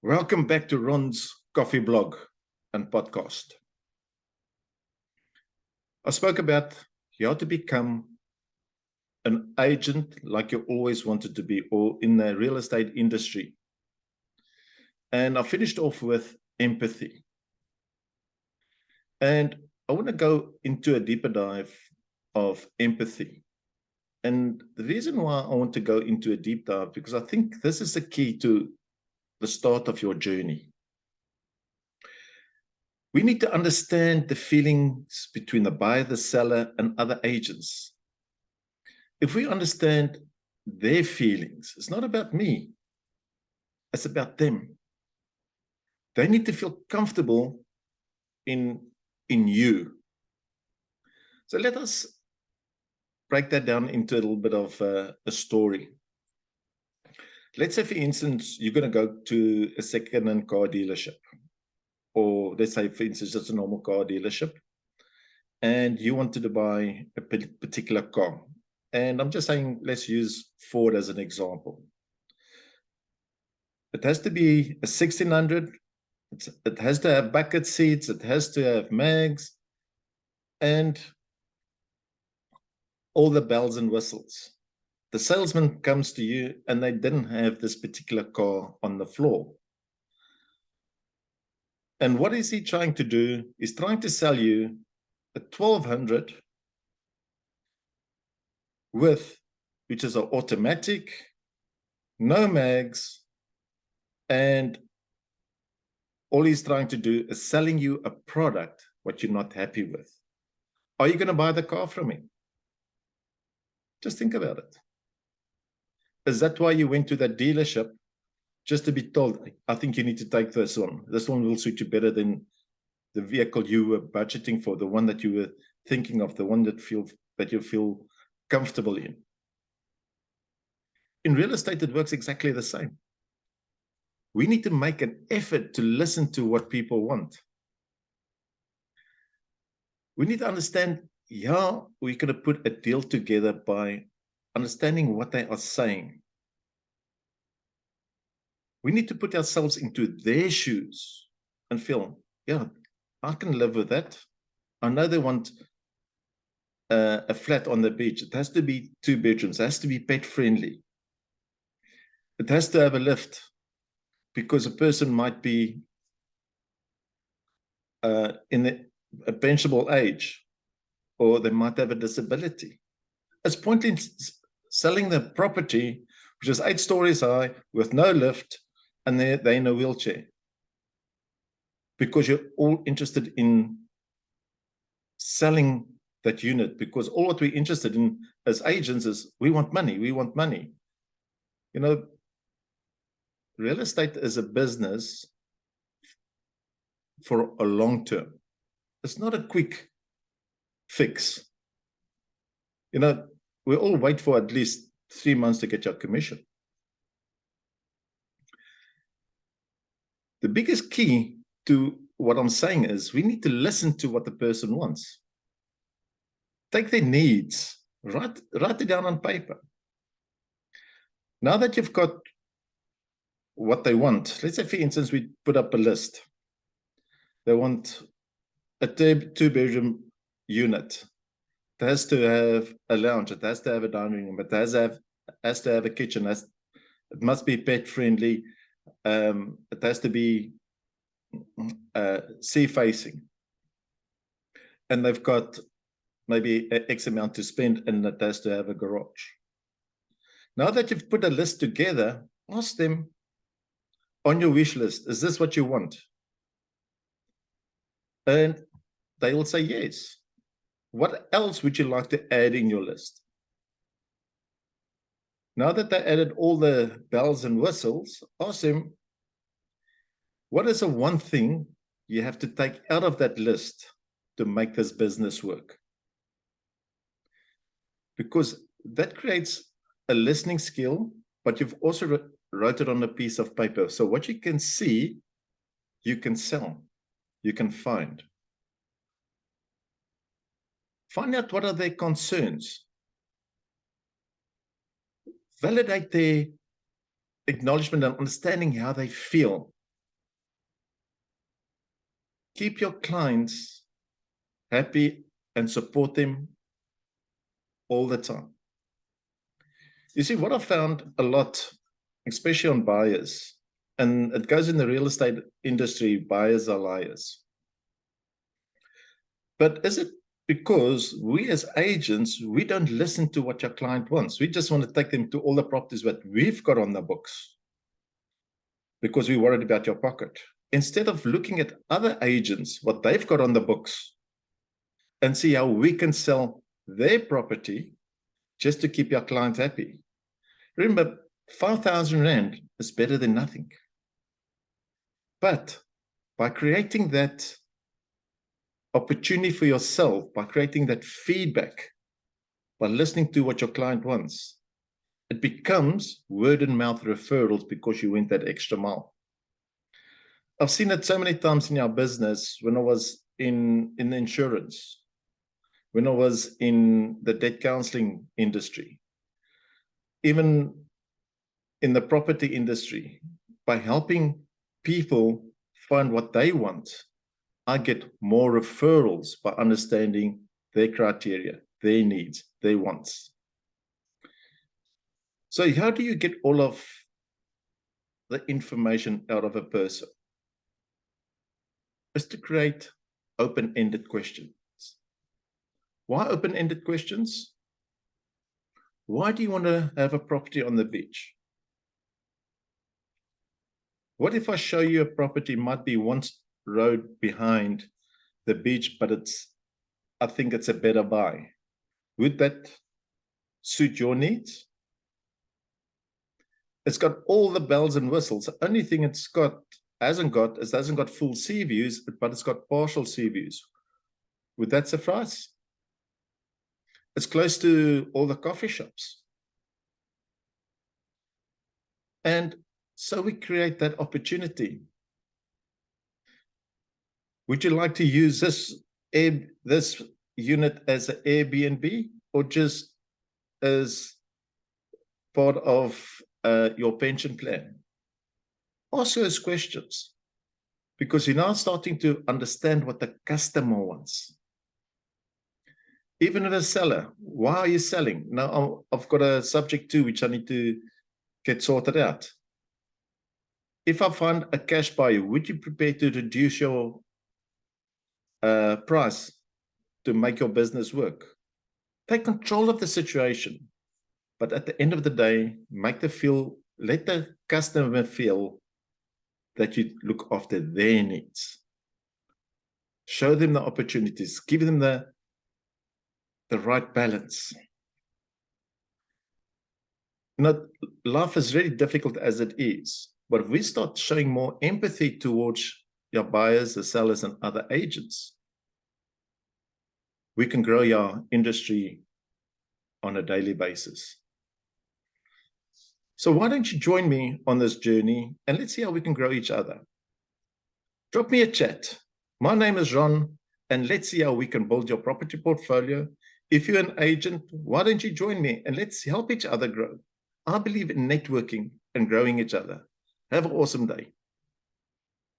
Welcome back to Ron's Coffee Blog and Podcast. I spoke about how to become an agent like you always wanted to be, or in the real estate industry. And I finished off with empathy. And I want to go into a deeper dive of empathy. And the reason why I want to go into a deep dive, because I think this is the key to the start of your journey. We need to understand the feelings between the buyer, the seller, and other agents. If we understand their feelings, it's not about me, it's about them. They need to feel comfortable in you. So let us break that down into a little bit of a story. Let's say, for instance, you're going to go to a second-hand car dealership, or let's say, for instance, just a normal car dealership, and you wanted to buy a particular car. And I'm just saying, let's use Ford as an example. It has to be a 1600. It has to have bucket seats. It has to have mags and all the bells and whistles. The salesman comes to you and they didn't have this particular car on the floor. And what is he trying to do? He's trying to sell you a 1200 which is an automatic, no mags, and all he's trying to do is selling you a product what you're not happy with. Are you going to buy the car from him? Just think about it. Is that why you went to that dealership? Just to be told, I think you need to take this one. This one will suit you better than the vehicle you were budgeting for, the one that you were thinking of, the one that you feel comfortable in. In real estate, it works exactly the same. We need to make an effort to listen to what people want. We need to understand how we're going to put a deal together by understanding what they are saying. We need to put ourselves into their shoes and feel, yeah, I can live with that. I know they want a flat on the beach. It has to be 2 bedrooms. It has to be pet friendly. It has to have a lift because a person might be in a pensionable age, or they might have a disability. It's pointless selling the property, which is 8 stories high with no lift, and they're in a wheelchair, because you're all interested in selling that unit, because all what we're interested in as agents is we want money. You know, real estate is a business for a long term. It's not a quick fix. You know, we all wait for at least 3 months to get your commission. The biggest key to what I'm saying is we need to listen to what the person wants. Take their needs, write it down on paper. Now that you've got what they want, let's say, for instance, we put up a list. They want a 2-bedroom unit. It has to have a lounge. It has to have a dining room. It has to have a kitchen. It must be pet friendly. It has to be sea facing. And they've got maybe X amount to spend, and it has to have a garage. Now that you've put a list together, ask them on your wish list, is this what you want? And they will say yes. What else would you like to add in your list? Now that they added all the bells and whistles, ask them, what is the one thing you have to take out of that list to make this business work? Because that creates a listening skill, but you've also wrote it on a piece of paper. So what you can see, you can sell, you can find. Find out what are their concerns. Validate their acknowledgement and understanding how they feel. Keep your clients happy and support them all the time. You see, what I found a lot, especially on buyers, and it goes in the real estate industry, buyers are liars. But is it because we as agents, we don't listen to what your client wants? We just want to take them to all the properties that we've got on the books because we're worried about your pocket. Instead of looking at other agents, what they've got on the books, and see how we can sell their property just to keep your client happy. Remember, 5,000 Rand is better than nothing. But by creating that opportunity for yourself, by creating that feedback, by listening to what your client wants, it becomes word of mouth referrals because you went that extra mile. I've seen it so many times in our business when I was in the insurance, when I was in the debt counseling industry, even in the property industry, by helping people find what they want, I get more referrals by understanding their criteria, their needs, their wants. So how do you get all of the information out of a person? Is to create open-ended questions. Why open-ended questions? Why do you want to have a property on the beach? What if I show you a property might be one road behind the beach, but I think it's a better buy? Would that suit your needs? It's got all the bells and whistles. The only thing it hasn't got full sea views, but it's got partial sea views. Would that suffice? It's close to all the coffee shops. And so we create that opportunity. Would you like to use this unit as an Airbnb or just as part of your pension plan? Ask those questions because you're now starting to understand what the customer wants. Even as a seller, why are you selling? Now I've got a subject too, which I need to get sorted out. If I find a cash buyer, would you prepare to reduce your price to make your business work? Take control of the situation, but at the end of the day, let the customer feel that you look after their needs. Show them the opportunities, give them the right balance. Life is really difficult as it is, but if we start showing more empathy towards your buyers, the sellers, and other agents, we can grow your industry on a daily basis. So why don't you join me on this journey and let's see how we can grow each other. Drop me a chat. My name is Ron, and let's see how we can build your property portfolio. If you're an agent, why don't you join me and let's help each other grow? I believe in networking and growing each other. Have an awesome day.